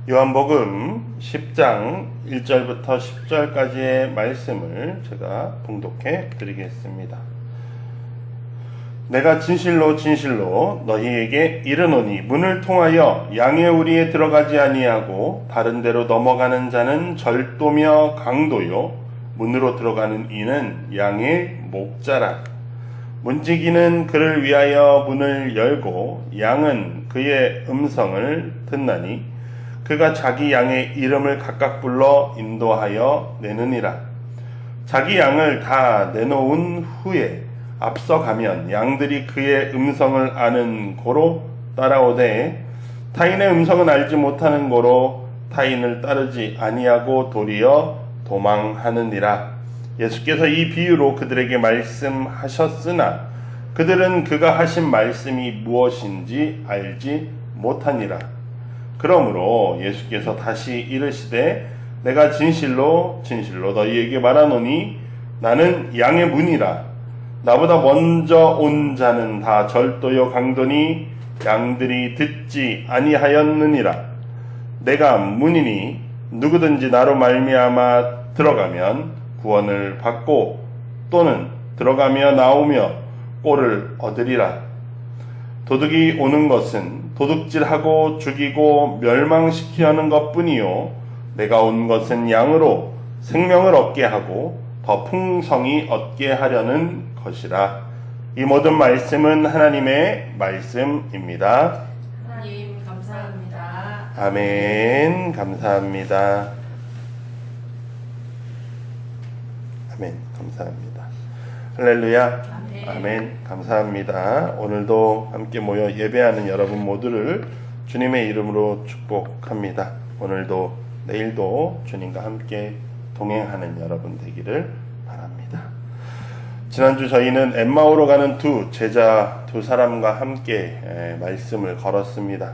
요한복음 10장 1절부터 10절까지의 말씀을 제가 봉독해 드리겠습니다. 내가 진실로 진실로 너희에게 이르노니 문을 통하여 양의 우리에 들어가지 아니하고 다른 데로 넘어가는 자는 절도며 강도요 문으로 들어가는 이는 양의 목자라. 문지기는 그를 위하여 문을 열고 양은 그의 음성을 듣나니 그가 자기 양의 이름을 각각 불러 인도하여 내느니라. 자기 양을 다 내놓은 후에 앞서 가면 양들이 그의 음성을 아는 고로 따라오되 타인의 음성은 알지 못하는 고로 타인을 따르지 아니하고 도리어 도망하느니라. 예수께서 이 비유로 그들에게 말씀하셨으나 그들은 그가 하신 말씀이 무엇인지 알지 못하니라. 그러므로 예수께서 다시 이르시되 내가 진실로 진실로 너희에게 말하노니 나는 양의 문이라. 나보다 먼저 온 자는 다 절도요 강도니 양들이 듣지 아니하였느니라. 내가 문이니 누구든지 나로 말미암아 들어가면 구원을 받고 또는 들어가며 나오며 꼴을 얻으리라. 도둑이 오는 것은 도둑질하고 죽이고 멸망시키려는 것뿐이요 내가 온 것은 양으로 생명을 얻게 하고 더 풍성히 얻게 하려는 것이라. 이 모든 말씀은 하나님의 말씀입니다. 하나님 감사합니다. 아멘. 감사합니다. 아멘. 감사합니다. 할렐루야. 아멘. 감사합니다. 오늘도 함께 모여 예배하는 여러분 모두를 주님의 이름으로 축복합니다. 오늘도 내일도 주님과 함께 동행하는 여러분 되기를 바랍니다. 지난주 저희는 엠마오로 가는 두 사람과 함께 말씀을 걸었습니다.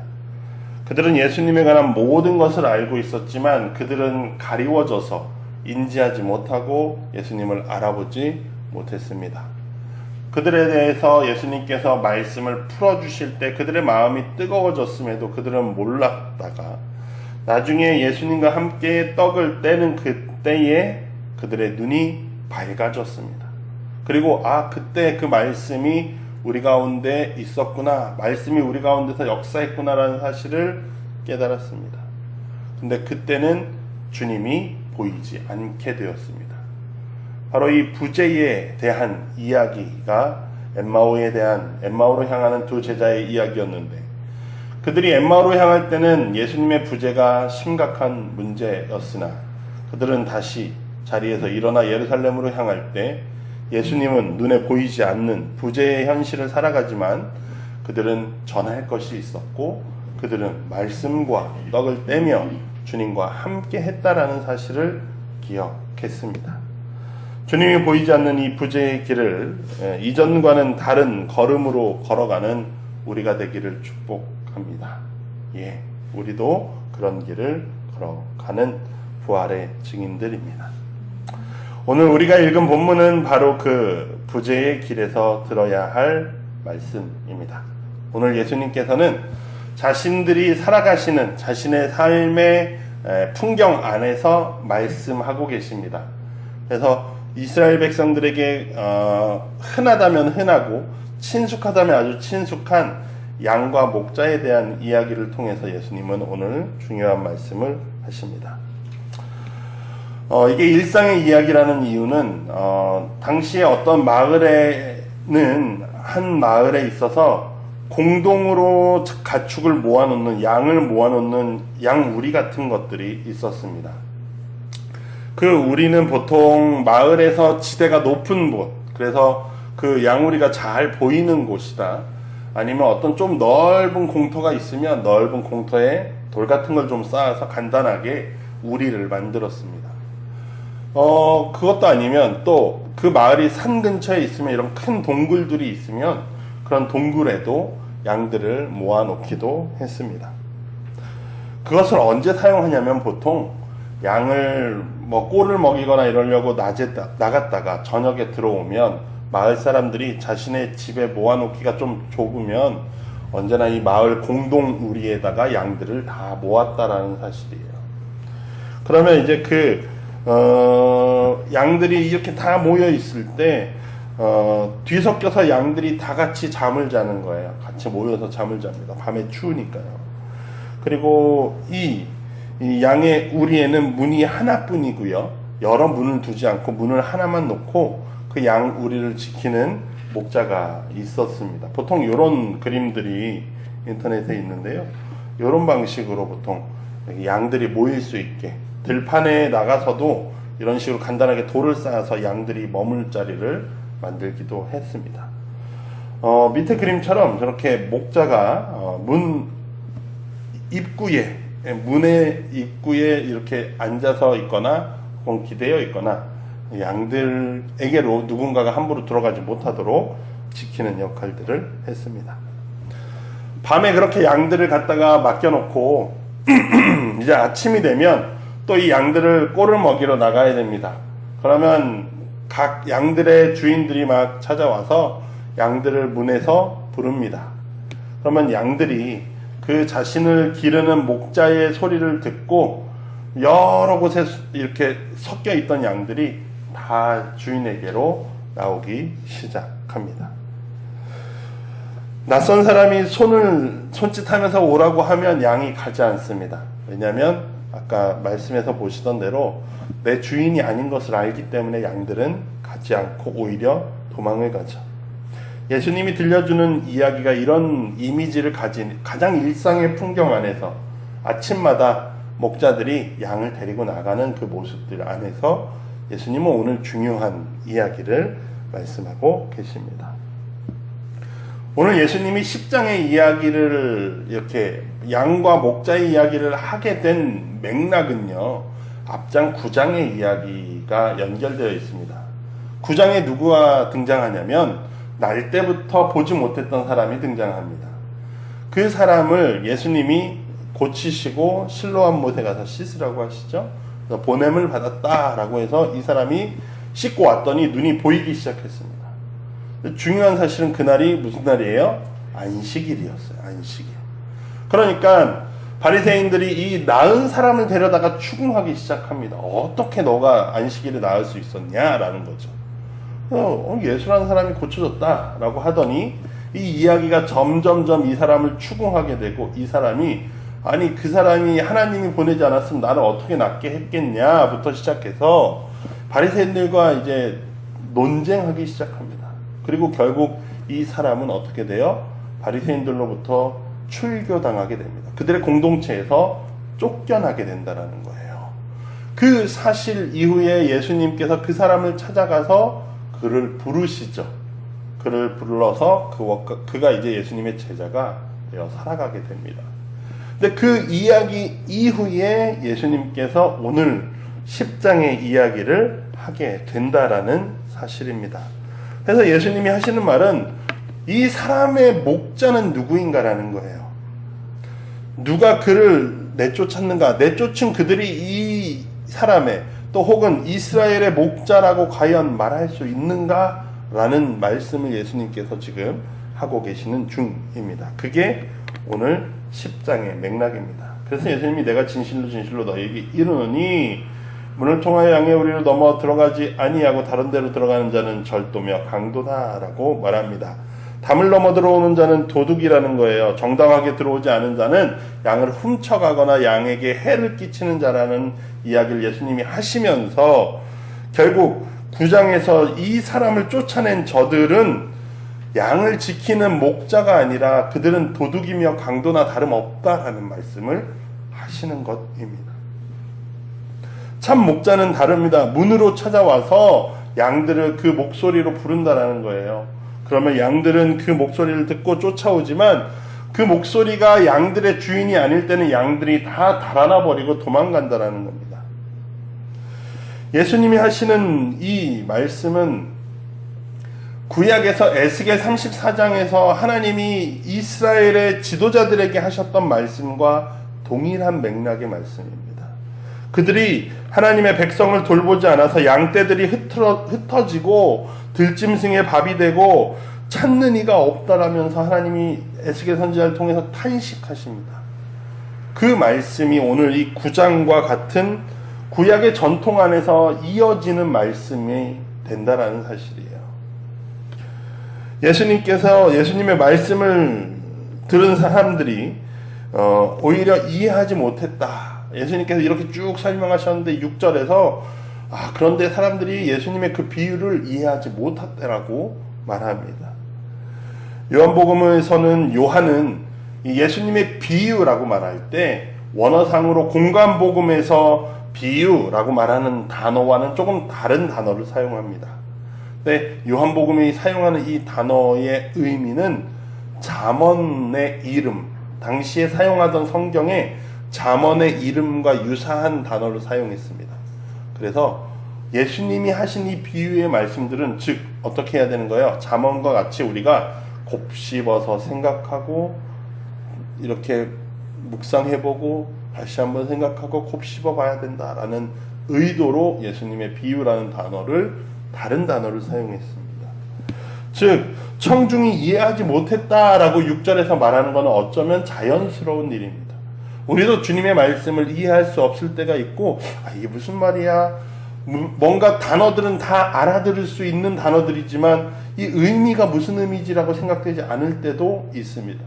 그들은 예수님에 관한 모든 것을 알고 있었지만 그들은 가리워져서 인지하지 못하고 예수님을 알아보지 못했습니다. 그들에 대해서 예수님께서 말씀을 풀어주실 때 그들의 마음이 뜨거워졌음에도 그들은 몰랐다가 나중에 예수님과 함께 떡을 떼는 그때에 그들의 눈이 밝아졌습니다. 그리고 그때 그 말씀이 우리 가운데 있었구나, 말씀이 우리 가운데서 역사했구나라는 사실을 깨달았습니다. 근데 그때는 주님이 보이지 않게 되었습니다. 바로 이 부제에 대한 이야기가 엠마오로 향하는 두 제자의 이야기였는데 그들이 엠마오로 향할 때는 예수님의 부제가 심각한 문제였으나 그들은 다시 자리에서 일어나 예루살렘으로 향할 때 예수님은 눈에 보이지 않는 부제의 현실을 살아가지만 그들은 전할 것이 있었고 그들은 말씀과 떡을 떼며 주님과 함께 했다라는 사실을 기억했습니다. 주님이 보이지 않는 이 부제의 길을 이전과는 다른 걸음으로 걸어가는 우리가 되기를 축복합니다. 우리도 그런 길을 걸어가는 부활의 증인들입니다. 오늘 우리가 읽은 본문은 바로 그 부제의 길에서 들어야 할 말씀입니다. 오늘 예수님께서는 자신들이 살아가시는 자신의 삶의 풍경 안에서 말씀하고 계십니다. 그래서 이스라엘 백성들에게 흔하다면 흔하고 친숙하다면 아주 친숙한 양과 목자에 대한 이야기를 통해서 예수님은 오늘 중요한 말씀을 하십니다. 이게 일상의 이야기라는 이유는 당시에 어떤 마을에는 한 마을에 있어서 공동으로 가축을 모아놓는 양을 모아놓는 양우리 같은 것들이 있었습니다. 그 우리는 보통 마을에서 지대가 높은 곳, 그래서 그 양우리가 잘 보이는 곳이다. 아니면 어떤 좀 넓은 공터가 있으면 넓은 공터에 돌 같은 걸 좀 쌓아서 간단하게 우리를 만들었습니다. 그것도 아니면 또 그 마을이 산 근처에 있으면 이런 큰 동굴들이 있으면 그런 동굴에도 양들을 모아놓기도 했습니다. 그것을 언제 사용하냐면 보통 양을 꼴을 먹이거나 이러려고 낮에 나갔다가 저녁에 들어오면 마을 사람들이 자신의 집에 모아놓기가 좀 좁으면 언제나 이 마을 공동 우리에다가 양들을 다 모았다라는 사실이에요. 그러면 이제 양들이 이렇게 다 모여 있을 때 뒤섞여서 양들이 다 같이 잠을 자는 거예요. 같이 모여서 잠을 잡니다. 밤에 추우니까요. 그리고 이 양의 우리에는 문이 하나뿐이고요. 여러 문을 두지 않고 문을 하나만 놓고 그 양 우리를 지키는 목자가 있었습니다. 보통 이런 그림들이 인터넷에 있는데요. 이런 방식으로 보통 양들이 모일 수 있게 들판에 나가서도 이런 식으로 간단하게 돌을 쌓아서 양들이 머물 자리를 만들기도 했습니다. 밑에 그림처럼 저렇게 목자가 문의 입구에 이렇게 앉아서 있거나 혹은 기대어 있거나 양들에게로 누군가가 함부로 들어가지 못하도록 지키는 역할들을 했습니다. 밤에 그렇게 양들을 갖다가 맡겨놓고 이제 아침이 되면 또 이 양들을 꼴을 먹이러 나가야 됩니다. 그러면 각 양들의 주인들이 막 찾아와서 양들을 문에서 부릅니다. 그러면 양들이 그 자신을 기르는 목자의 소리를 듣고 여러 곳에 이렇게 섞여 있던 양들이 다 주인에게로 나오기 시작합니다. 낯선 사람이 손짓하면서 오라고 하면 양이 가지 않습니다. 왜냐하면 아까 말씀에서 보시던 대로 내 주인이 아닌 것을 알기 때문에 양들은 가지 않고 오히려 도망을 가죠. 예수님이 들려주는 이야기가 이런 이미지를 가진 가장 일상의 풍경 안에서 아침마다 목자들이 양을 데리고 나가는 그 모습들 안에서 예수님은 오늘 중요한 이야기를 말씀하고 계십니다. 오늘 예수님이 10장의 이야기를 이렇게 양과 목자의 이야기를 하게 된 맥락은요, 앞장 9장의 이야기가 연결되어 있습니다. 9장에 누구가 등장하냐면 날 때부터 보지 못했던 사람이 등장합니다. 그 사람을 예수님이 고치시고 실로암 못에 가서 씻으라고 하시죠. 그래서 보냄을 받았다라고 해서 이 사람이 씻고 왔더니 눈이 보이기 시작했습니다. 중요한 사실은 그날이 무슨 날이에요? 안식일이었어요. 안식일. 그러니까 바리새인들이 이 나은 사람을 데려다가 추궁하기 시작합니다. 어떻게 너가 안식일에 나을 수 있었냐라는 거죠. 예수라는 사람이 고쳐졌다라고 하더니 이 이야기가 점점점 이 사람을 추궁하게 되고, 이 사람이 아니 그 사람이 하나님이 보내지 않았으면 나를 어떻게 낫게 했겠냐부터 시작해서 바리새인들과 이제 논쟁하기 시작합니다. 그리고 결국 이 사람은 어떻게 돼요? 바리새인들로부터 출교당하게 됩니다. 그들의 공동체에서 쫓겨나게 된다라는 거예요. 그 사실 이후에 예수님께서 그 사람을 찾아가서 그를 부르시죠. 그를 불러서 그가 이제 예수님의 제자가 되어 살아가게 됩니다. 근데 그 이야기 이후에 예수님께서 오늘 10장의 이야기를 하게 된다라는 사실입니다. 그래서 예수님이 하시는 말은 이 사람의 목자는 누구인가라는 거예요. 누가 그를 내쫓았는가? 내쫓은 그들이 이 사람의 또 혹은 이스라엘의 목자라고 과연 말할 수 있는가? 라는 말씀을 예수님께서 지금 하고 계시는 중입니다. 그게 오늘 10장의 맥락입니다. 그래서 예수님이 내가 진실로 진실로 너희에게 이르노니 문을 통하여 양의 우리로 넘어 들어가지 아니하고 다른 데로 들어가는 자는 절도며 강도다라고 말합니다. 담을 넘어 들어오는 자는 도둑이라는 거예요. 정당하게 들어오지 않은 자는 양을 훔쳐가거나 양에게 해를 끼치는 자라는 이야기를 예수님이 하시면서 결국 9장에서 이 사람을 쫓아낸 저들은 양을 지키는 목자가 아니라 그들은 도둑이며 강도나 다름없다라는 말씀을 하시는 것입니다. 참 목자는 다릅니다. 문으로 찾아와서 양들을 그 목소리로 부른다라는 거예요. 그러면 양들은 그 목소리를 듣고 쫓아오지만 그 목소리가 양들의 주인이 아닐 때는 양들이 다 달아나 버리고 도망간다라는 겁니다. 예수님이 하시는 이 말씀은 구약에서 에스겔 34장에서 하나님이 이스라엘의 지도자들에게 하셨던 말씀과 동일한 맥락의 말씀입니다. 그들이 하나님의 백성을 돌보지 않아서 양떼들이 흩어지고 들짐승의 밥이 되고 찾는 이가 없다라면서 하나님이 에스겔 선지자를 통해서 탄식하십니다. 그 말씀이 오늘 이 9장과 같은 구약의 전통 안에서 이어지는 말씀이 된다라는 사실이에요. 예수님의 말씀을 들은 사람들이 오히려 이해하지 못했다. 예수님께서 이렇게 쭉 설명하셨는데 6절에서 그런데 사람들이 예수님의 그 비유를 이해하지 못했다라고 말합니다. 요한복음에서는 요한은 예수님의 비유라고 말할 때 원어상으로 공관복음에서 비유라고 말하는 단어와는 조금 다른 단어를 사용합니다. 근데 요한복음이 사용하는 이 단어의 의미는 잠언의 이름, 당시에 사용하던 성경에 잠언의 이름과 유사한 단어를 사용했습니다. 그래서 예수님이 하신 이 비유의 말씀들은 즉 어떻게 해야 되는 거예요? 잠언과 같이 우리가 곱씹어서 생각하고 이렇게 묵상해보고 다시 한번 생각하고 곱씹어 봐야 된다라는 의도로 예수님의 비유라는 단어를 다른 단어를 사용했습니다. 즉 청중이 이해하지 못했다라고 6절에서 말하는 것은 어쩌면 자연스러운 일입니다. 우리도 주님의 말씀을 이해할 수 없을 때가 있고 이게 무슨 말이야? 뭔가 단어들은 다 알아들을 수 있는 단어들이지만 이 의미가 무슨 의미지라고 생각되지 않을 때도 있습니다.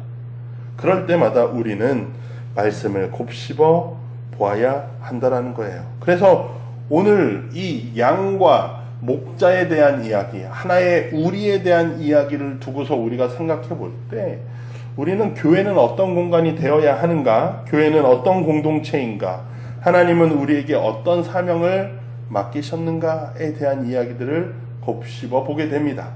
그럴 때마다 우리는 말씀을 곱씹어 보아야 한다라는 거예요. 그래서 오늘 이 양과 목자에 대한 이야기, 하나의 우리에 대한 이야기를 두고서 우리가 생각해 볼 때 우리는 교회는 어떤 공간이 되어야 하는가? 교회는 어떤 공동체인가? 하나님은 우리에게 어떤 사명을 맡기셨는가에 대한 이야기들을 곱씹어 보게 됩니다.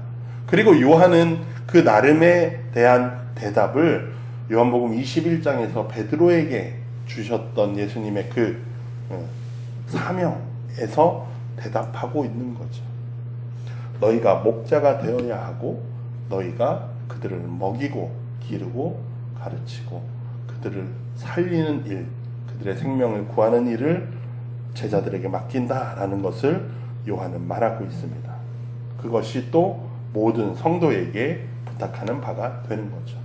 그리고 요한은 그 나름에 대한 대답을 요한복음 21장에서 베드로에게 주셨던 예수님의 그 사명에서 대답하고 있는 거죠. 너희가 목자가 되어야 하고 너희가 그들을 먹이고 기르고 가르치고 그들을 살리는 일, 그들의 생명을 구하는 일을 제자들에게 맡긴다라는 것을 요한은 말하고 있습니다. 그것이 또 모든 성도에게 부탁하는 바가 되는 거죠.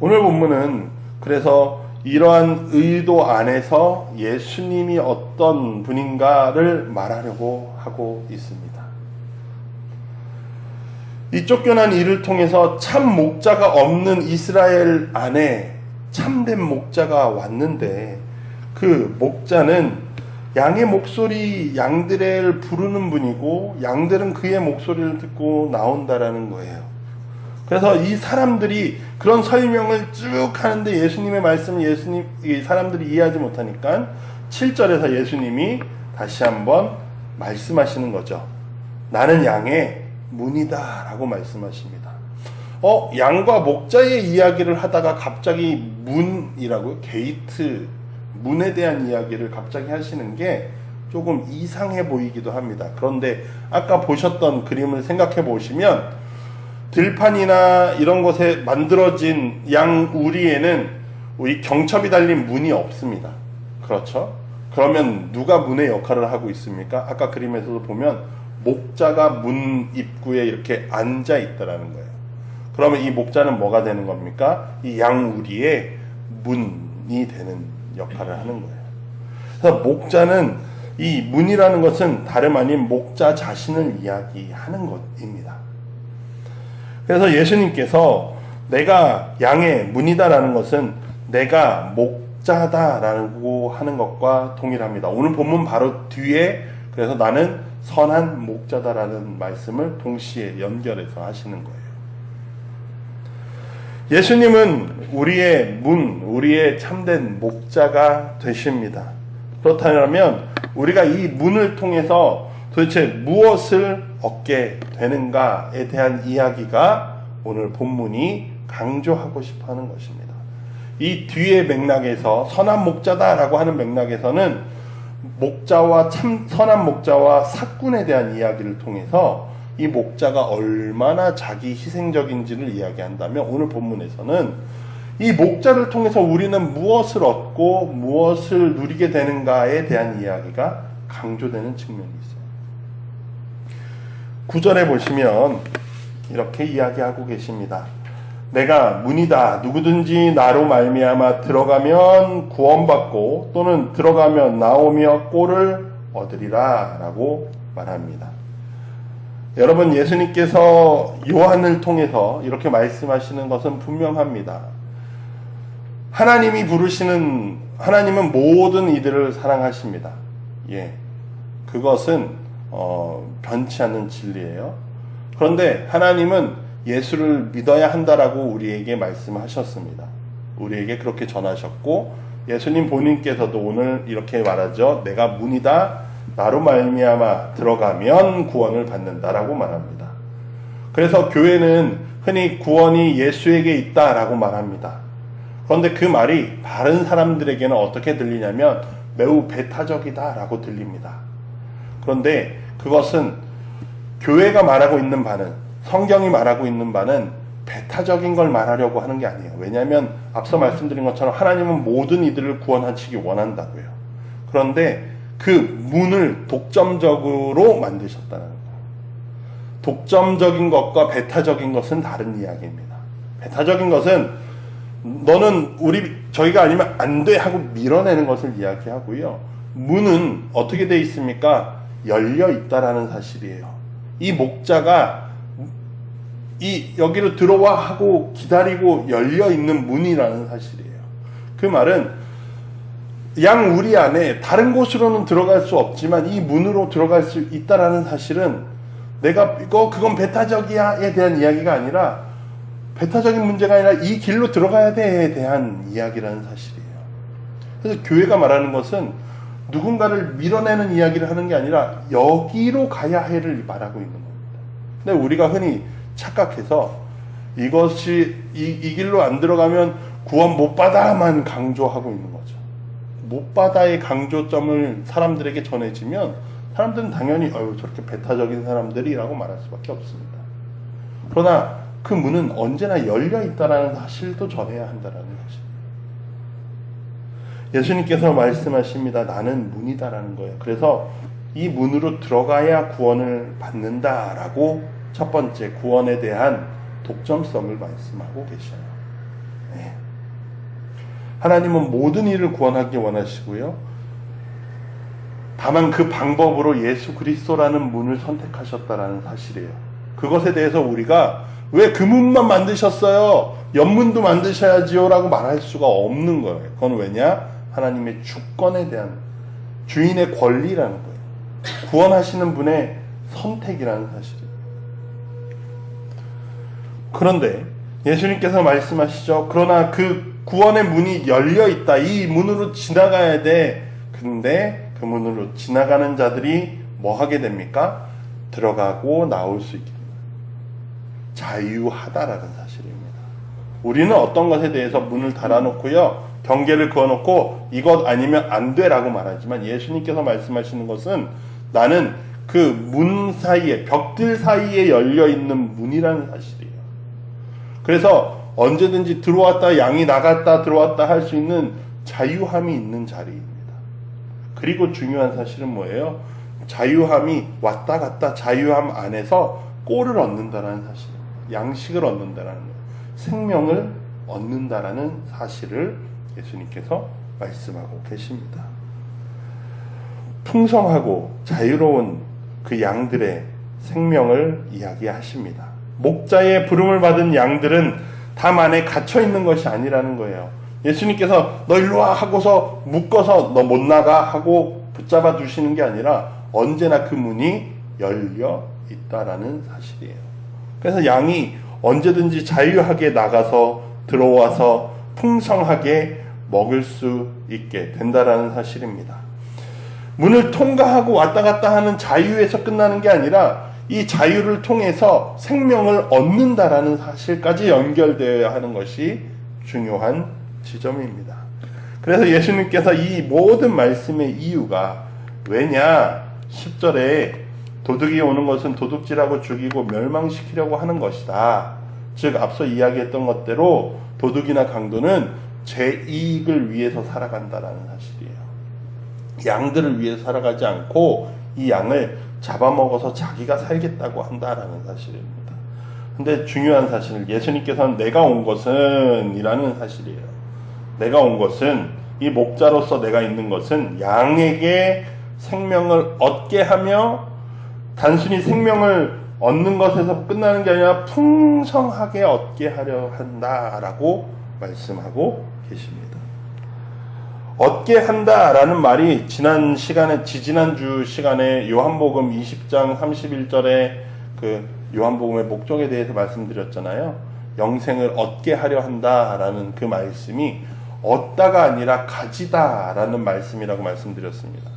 오늘 본문은 그래서 이러한 의도 안에서 예수님이 어떤 분인가를 말하려고 하고 있습니다. 이 쫓겨난 이를 통해서 참 목자가 없는 이스라엘 안에 참된 목자가 왔는데 그 목자는 양의 목소리, 양들을 부르는 분이고 양들은 그의 목소리를 듣고 나온다라는 거예요. 그래서 이 사람들이 그런 설명을 쭉 하는데 예수님의 말씀을 이 사람들이 이해하지 못하니까 7절에서 예수님이 다시 한번 말씀하시는 거죠. 나는 양의 문이다 라고 말씀하십니다. 양과 목자의 이야기를 하다가 갑자기 문이라고요? 게이트, 문에 대한 이야기를 갑자기 하시는 게 조금 이상해 보이기도 합니다. 그런데 아까 보셨던 그림을 생각해 보시면 들판이나 이런 곳에 만들어진 양 우리에는 우리 경첩이 달린 문이 없습니다. 그렇죠? 그러면 누가 문의 역할을 하고 있습니까? 아까 그림에서도 보면 목자가 문 입구에 이렇게 앉아 있다라는 거예요. 그러면 이 목자는 뭐가 되는 겁니까? 이 양 우리의 문이 되는 역할을 하는 거예요. 그래서 목자는 이 문이라는 것은 다름 아닌 목자 자신을 이야기하는 것입니다. 그래서 예수님께서 내가 양의 문이다라는 것은 내가 목자다라고 하는 것과 동일합니다. 오늘 본문 바로 뒤에 그래서 나는 선한 목자다라는 말씀을 동시에 연결해서 하시는 거예요. 예수님은 우리의 문, 우리의 참된 목자가 되십니다. 그렇다면 우리가 이 문을 통해서 도대체 무엇을 얻게 되는가에 대한 이야기가 오늘 본문이 강조하고 싶어 하는 것입니다. 이 뒤의 맥락에서 선한 목자다라고 하는 맥락에서는 목자와 선한 목자와 삭군에 대한 이야기를 통해서 이 목자가 얼마나 자기 희생적인지를 이야기한다면 오늘 본문에서는 이 목자를 통해서 우리는 무엇을 얻고 무엇을 누리게 되는가에 대한 이야기가 강조되는 측면이 있어요. 9절에 보시면 이렇게 이야기하고 계십니다. 내가 문이다. 누구든지 나로 말미암아 들어가면 구원받고 또는 들어가면 나오며 꼴을 얻으리라 라고 말합니다. 여러분, 예수님께서 요한을 통해서 이렇게 말씀하시는 것은 분명합니다. 하나님은 모든 이들을 사랑하십니다. 그것은 변치 않는 진리예요. 그런데 하나님은 예수를 믿어야 한다라고 우리에게 말씀하셨습니다. 우리에게 그렇게 전하셨고, 예수님 본인께서도 오늘 이렇게 말하죠. 내가 문이다. 나로 말미암아 들어가면 구원을 받는다라고 말합니다. 그래서 교회는 흔히 구원이 예수에게 있다라고 말합니다. 그런데 그 말이 다른 사람들에게는 어떻게 들리냐면 매우 배타적이다라고 들립니다. 그런데 그것은 교회가 말하고 있는 바는, 성경이 말하고 있는 바는 배타적인 걸 말하려고 하는 게 아니에요. 왜냐하면 앞서 말씀드린 것처럼 하나님은 모든 이들을 구원하시기 원한다고요. 그런데 그 문을 독점적으로 만드셨다는 거예요. 독점적인 것과 배타적인 것은 다른 이야기입니다. 배타적인 것은 너는 저희가 아니면 안 돼 하고 밀어내는 것을 이야기하고요. 문은 어떻게 되어 있습니까? 열려 있다라는 사실이에요. 이 목자가 여기로 들어와 하고 기다리고 열려 있는 문이라는 사실이에요. 그 말은 양 우리 안에 다른 곳으로는 들어갈 수 없지만 이 문으로 들어갈 수 있다라는 사실은 그건 배타적이야에 대한 이야기가 아니라, 배타적인 문제가 아니라 이 길로 들어가야 돼에 대한 이야기라는 사실이에요. 그래서 교회가 말하는 것은 누군가를 밀어내는 이야기를 하는 게 아니라 여기로 가야 해를 말하고 있는 겁니다. 근데 우리가 흔히 착각해서 이것이 이 길로 안 들어가면 구원 못 받아만 강조하고 있는 거죠. 못 받아의 강조점을 사람들에게 전해지면 사람들은 당연히 저렇게 배타적인 사람들이라고 말할 수밖에 없습니다. 그러나 그 문은 언제나 열려 있다라는 사실도 전해야 한다라는 것입니다. 예수님께서 말씀하십니다. 나는 문이다라는 거예요. 그래서 이 문으로 들어가야 구원을 받는다라고 첫 번째 구원에 대한 독점성을 말씀하고 계셔요. 하나님은 모든 이를 구원하기 원하시고요. 다만 그 방법으로 예수 그리스도라는 문을 선택하셨다라는 사실이에요. 그것에 대해서 우리가 왜 그 문만 만드셨어요? 옆문도 만드셔야지요 라고 말할 수가 없는 거예요. 그건 왜냐? 하나님의 주권에 대한, 주인의 권리라는 거예요. 구원하시는 분의 선택이라는 사실이에요. 그런데 예수님께서 말씀하시죠. 그러나 그 구원의 문이 열려 있다. 이 문으로 지나가야 돼. 근데 그 문으로 지나가는 자들이 뭐 하게 됩니까? 들어가고 나올 수 있게 됩니다. 자유하다라는 사실입니다. 우리는 어떤 것에 대해서 문을 달아놓고요, 경계를 그어놓고 이것 아니면 안 돼라고 말하지만, 예수님께서 말씀하시는 것은 나는 그 문 사이에, 벽들 사이에 열려 있는 문이라는 사실이에요. 그래서 언제든지 들어왔다 양이 나갔다 들어왔다 할 수 있는 자유함이 있는 자리입니다. 그리고 중요한 사실은 뭐예요? 자유함이 왔다 갔다 자유함 안에서 꼴을 얻는다라는 사실, 양식을 얻는다라는 거예요. 생명을 얻는다라는 사실을 예수님께서 말씀하고 계십니다. 풍성하고 자유로운 그 양들의 생명을 이야기하십니다. 목자의 부름을 받은 양들은 담 안에 갇혀 있는 것이 아니라는 거예요. 예수님께서 너 일로 와 하고서 묶어서 너 못 나가 하고 붙잡아 두시는 게 아니라 언제나 그 문이 열려 있다라는 사실이에요. 그래서 양이 언제든지 자유하게 나가서 들어와서 풍성하게 먹을 수 있게 된다라는 사실입니다. 문을 통과하고 왔다 갔다 하는 자유에서 끝나는 게 아니라 이 자유를 통해서 생명을 얻는다라는 사실까지 연결되어야 하는 것이 중요한 지점입니다. 그래서 예수님께서 이 모든 말씀의 이유가 왜냐? 10절에 도둑이 오는 것은 도둑질하고 죽이고 멸망시키려고 하는 것이다. 즉 앞서 이야기했던 것대로 도둑이나 강도는 제 이익을 위해서 살아간다라는 사실이에요. 양들을 위해서 살아가지 않고 이 양을 잡아먹어서 자기가 살겠다고 한다라는 사실입니다. 근데 중요한 사실, 예수님께서는 내가 온 것은 이라는 사실이에요. 내가 온 것은, 이 목자로서 내가 있는 것은 양에게 생명을 얻게 하며, 단순히 생명을 얻는 것에서 끝나는 게 아니라 풍성하게 얻게 하려 한다라고 말씀하고 계십니다. 얻게 한다라는 말이 지지난주 시간에 요한복음 20장 31절에 그 요한복음의 목적에 대해서 말씀드렸잖아요. 영생을 얻게 하려 한다라는 그 말씀이 얻다가 아니라 가지다라는 말씀이라고 말씀드렸습니다.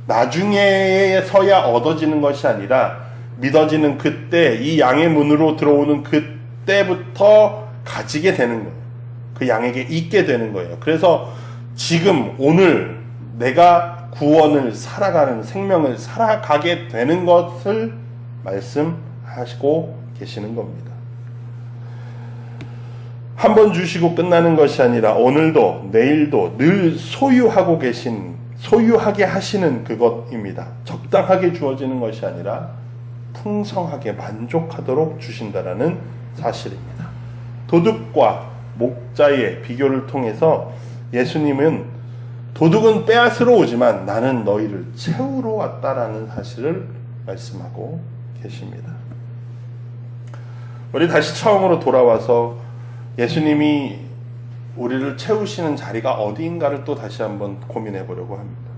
나중에서야 얻어지는 것이 아니라 믿어지는 그때, 이 양의 문으로 들어오는 그때부터 가지게 되는 거예요. 그 양에게 있게 되는 거예요. 그래서 지금 오늘 내가 구원을 살아가는, 생명을 살아가게 되는 것을 말씀하시고 계시는 겁니다. 한 번 주시고 끝나는 것이 아니라 오늘도 내일도 늘 소유하게 하시는 그것입니다. 적당하게 주어지는 것이 아니라 풍성하게 만족하도록 주신다라는 사실입니다. 도둑과 목자의 비교를 통해서 예수님은 도둑은 빼앗으러 오지만 나는 너희를 채우러 왔다라는 사실을 말씀하고 계십니다. 우리 다시 처음으로 돌아와서 예수님이 우리를 채우시는 자리가 어디인가를 또 다시 한번 고민해 보려고 합니다.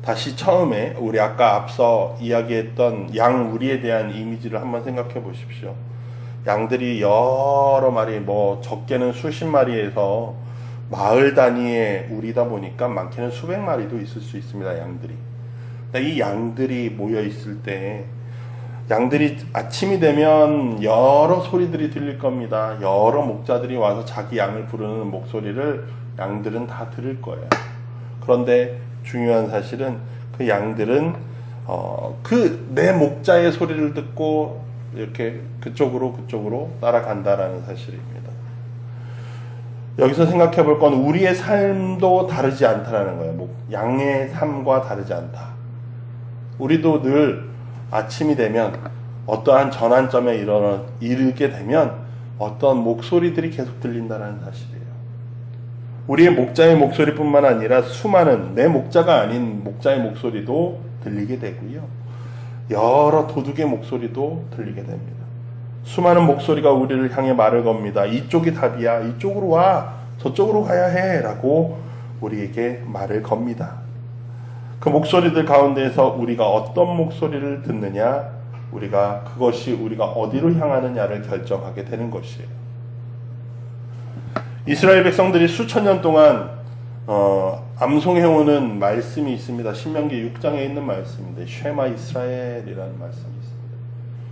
다시 처음에 우리 아까 앞서 이야기했던 양 우리에 대한 이미지를 한번 생각해 보십시오. 양들이 여러 마리, 적게는 수십 마리에서 마을 단위의 우리다 보니까 많게는 수백 마리도 있을 수 있습니다. 양들이. 이 양들이 모여 있을 때 양들이 아침이 되면 여러 소리들이 들릴 겁니다. 여러 목자들이 와서 자기 양을 부르는 목소리를 양들은 다 들을 거예요. 그런데 중요한 사실은 그 양들은 내 목자의 소리를 듣고 이렇게 그쪽으로 따라간다라는 사실입니다. 여기서 생각해 볼 건 우리의 삶도 다르지 않다라는 거예요. 양의 삶과 다르지 않다. 우리도 늘 아침이 되면 어떠한 전환점에 이르게 되면 어떤 목소리들이 계속 들린다는 사실이에요. 우리의 목자의 목소리뿐만 아니라 수많은 내 목자가 아닌 목자의 목소리도 들리게 되고요. 여러 도둑의 목소리도 들리게 됩니다. 수많은 목소리가 우리를 향해 말을 겁니다. 이쪽이 답이야. 이쪽으로 와. 저쪽으로 가야 해. 라고 우리에게 말을 겁니다. 그 목소리들 가운데에서 우리가 어떤 목소리를 듣느냐, 그것이 우리가 어디로 향하느냐를 결정하게 되는 것이에요. 이스라엘 백성들이 수천 년 동안 암송해오는 말씀이 있습니다. 신명기 6장에 있는 말씀인데 쉐마 이스라엘이라는 말씀이 있습니다.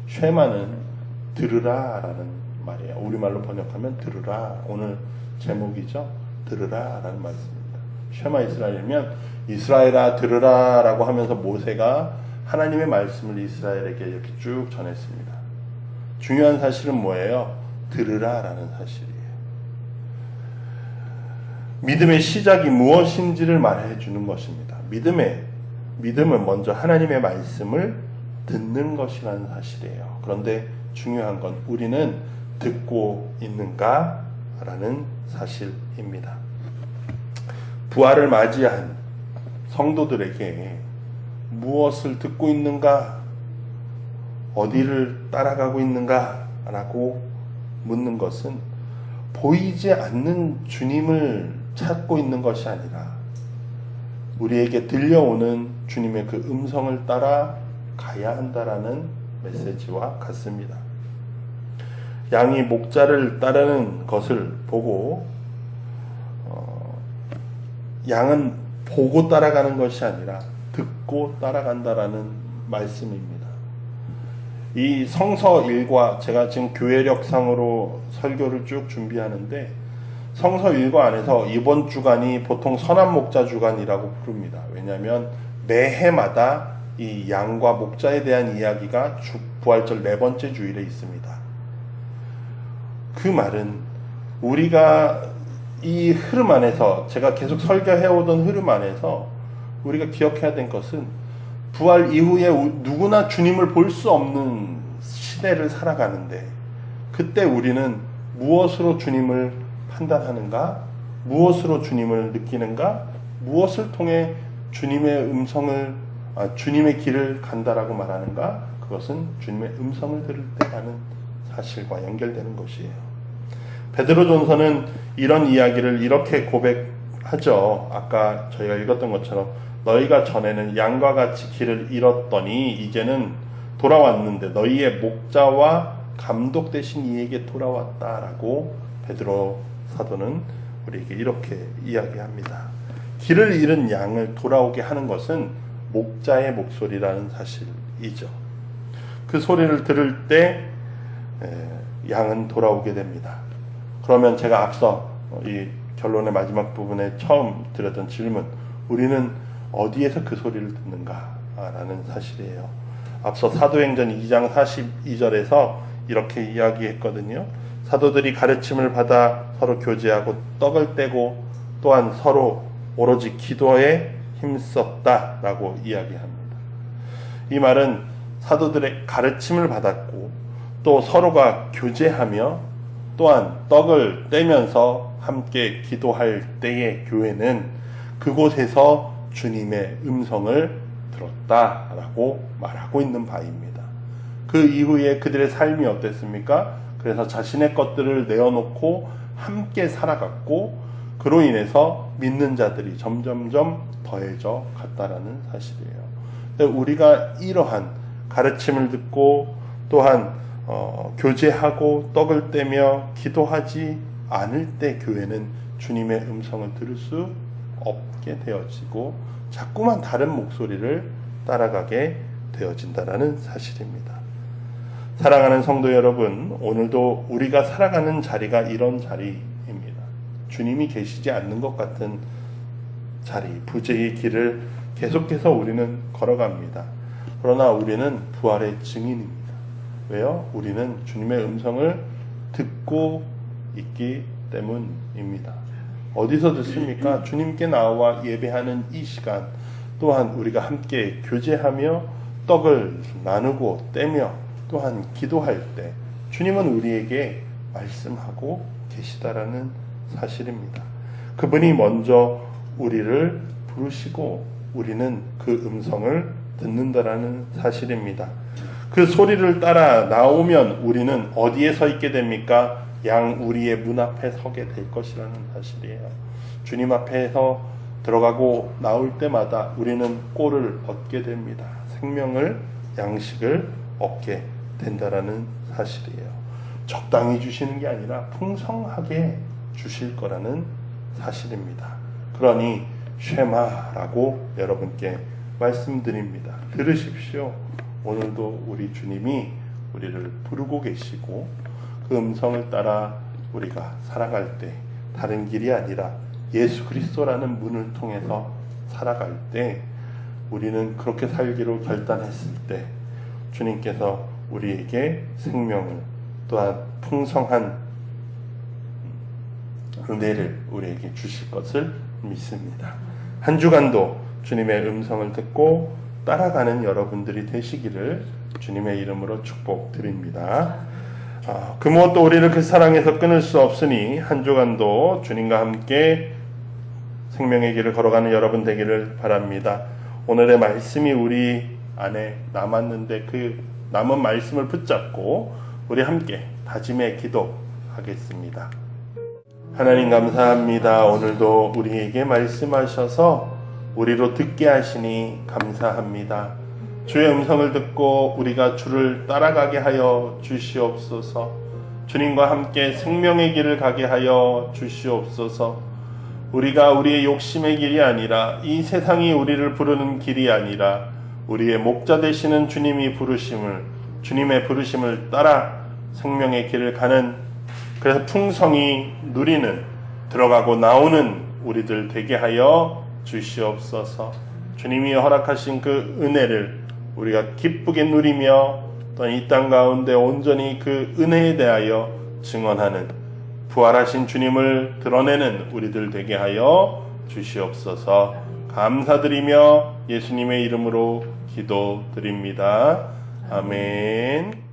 쉐마는 들으라 라는 말이에요. 우리말로 번역하면 들으라. 오늘 제목이죠. 들으라 라는 말씀입니다. 쉐마 이스라엘이면 이스라엘아 들으라 라고 하면서 모세가 하나님의 말씀을 이스라엘에게 이렇게 쭉 전했습니다. 중요한 사실은 뭐예요? 들으라 라는 사실이에요. 믿음의 시작이 무엇인지를 말해주는 것입니다. 믿음은 먼저 하나님의 말씀을 듣는 것이라는 사실이에요. 그런데 중요한 건 우리는 듣고 있는가? 라는 사실입니다. 부활을 맞이한 성도들에게 무엇을 듣고 있는가? 어디를 따라가고 있는가? 라고 묻는 것은 보이지 않는 주님을 찾고 있는 것이 아니라 우리에게 들려오는 주님의 그 음성을 따라 가야 한다라는 메시지와 같습니다. 양이 목자를 따르는 것을 보고 양은 보고 따라가는 것이 아니라 듣고 따라간다라는 말씀입니다. 이 성서 1과 제가 지금 교회력상으로 설교를 쭉 준비하는데 성서 1과 안에서 이번 주간이 보통 선한 목자 주간이라고 부릅니다. 왜냐하면 매해마다 이 양과 목자에 대한 이야기가 부활절 4번째 주일에 있습니다. 그 말은 우리가 이 흐름 안에서 제가 계속 설교해오던 흐름 안에서 우리가 기억해야 될 것은 부활 이후에 누구나 주님을 볼 수 없는 시대를 살아가는데 그때 우리는 무엇으로 주님을 판단하는가? 무엇으로 주님을 느끼는가? 무엇을 통해 주님의 주님의 길을 간다라고 말하는가? 그것은 주님의 음성을 들을 때 가는 사실과 연결되는 것이에요. 베드로전서는 이런 이야기를 이렇게 고백하죠. 아까 저희가 읽었던 것처럼 너희가 전에는 양과 같이 길을 잃었더니 이제는 돌아왔는데 너희의 목자와 감독 되신 이에게 돌아왔다라고 베드로 사도는 우리에게 이렇게 이야기합니다. 길을 잃은 양을 돌아오게 하는 것은 목자의 목소리라는 사실이죠. 그 소리를 들을 때 양은 돌아오게 됩니다. 그러면 제가 앞서 이 결론의 마지막 부분에 처음 드렸던 질문, 우리는 어디에서 그 소리를 듣는가라는 사실이에요. 앞서 사도행전 2장 42절에서 이렇게 이야기했거든요. 사도들이 가르침을 받아 서로 교제하고 떡을 떼고 또한 서로 오로지 기도에 힘썼다라고 이야기합니다. 이 말은 사도들의 가르침을 받았고 또 서로가 교제하며 또한 떡을 떼면서 함께 기도할 때의 교회는 그곳에서 주님의 음성을 들었다라고 말하고 있는 바입니다. 그 이후에 그들의 삶이 어땠습니까? 그래서 자신의 것들을 내어놓고 함께 살아갔고 그로 인해서 믿는 자들이 점점점 더해져 갔다라는 사실이에요. 우리가 이러한 가르침을 듣고 또한 교제하고 떡을 떼며 기도하지 않을 때 교회는 주님의 음성을 들을 수 없게 되어지고 자꾸만 다른 목소리를 따라가게 되어진다라는 사실입니다. 사랑하는 성도 여러분, 오늘도 우리가 살아가는 자리가 이런 자리입니다. 주님이 계시지 않는 것 같은 자리, 부재의 길을 계속해서 우리는 걸어갑니다. 그러나 우리는 부활의 증인입니다. 왜요? 우리는 주님의 음성을 듣고 있기 때문입니다. 어디서 듣습니까? 주님께 나와 예배하는 이 시간, 또한 우리가 함께 교제하며 떡을 나누고 떼며 또한 기도할 때 주님은 우리에게 말씀하고 계시다라는 사실입니다. 그분이 먼저 우리를 부르시고 우리는 그 음성을 듣는다라는 사실입니다. 그 소리를 따라 나오면 우리는 어디에 서 있게 됩니까? 양 우리의 문 앞에 서게 될 것이라는 사실이에요. 주님 앞에서 들어가고 나올 때마다 우리는 꼴을 얻게 됩니다. 생명을, 양식을 얻게 된다라는 사실이에요. 적당히 주시는 게 아니라 풍성하게 주실 거라는 사실입니다. 그러니 쉐마라고 여러분께 말씀드립니다. 들으십시오. 오늘도 우리 주님이 우리를 부르고 계시고 그 음성을 따라 우리가 살아갈 때 다른 길이 아니라 예수 그리스도라는 문을 통해서 살아갈 때 우리는 그렇게 살기로 결단했을 때 주님께서 우리에게 생명을 또한 풍성한 은혜를 우리에게 주실 것을 믿습니다. 한 주간도 주님의 음성을 듣고 따라가는 여러분들이 되시기를 주님의 이름으로 축복드립니다. 그 무엇도 우리를 그 사랑에서 끊을 수 없으니 한 주간도 주님과 함께 생명의 길을 걸어가는 여러분 되기를 바랍니다. 오늘의 말씀이 우리 안에 남았는데 그 남은 말씀을 붙잡고 우리 함께 다짐의 기도하겠습니다. 하나님 감사합니다. 오늘도 우리에게 말씀하셔서 우리로 듣게 하시니 감사합니다. 주의 음성을 듣고 우리가 주를 따라가게 하여 주시옵소서. 주님과 함께 생명의 길을 가게 하여 주시옵소서. 우리가 우리의 욕심의 길이 아니라 이 세상이 우리를 부르는 길이 아니라 우리의 목자 되시는 주님의 부르심을 따라 생명의 길을 가는, 그래서 풍성히 누리는, 들어가고 나오는 우리들 되게 하여 주시옵소서. 주님이 허락하신 그 은혜를 우리가 기쁘게 누리며 또 이 땅 가운데 온전히 그 은혜에 대하여 증언하는, 부활하신 주님을 드러내는 우리들 되게 하여 주시옵소서. 감사드리며 예수님의 이름으로 기도드립니다. 아멘.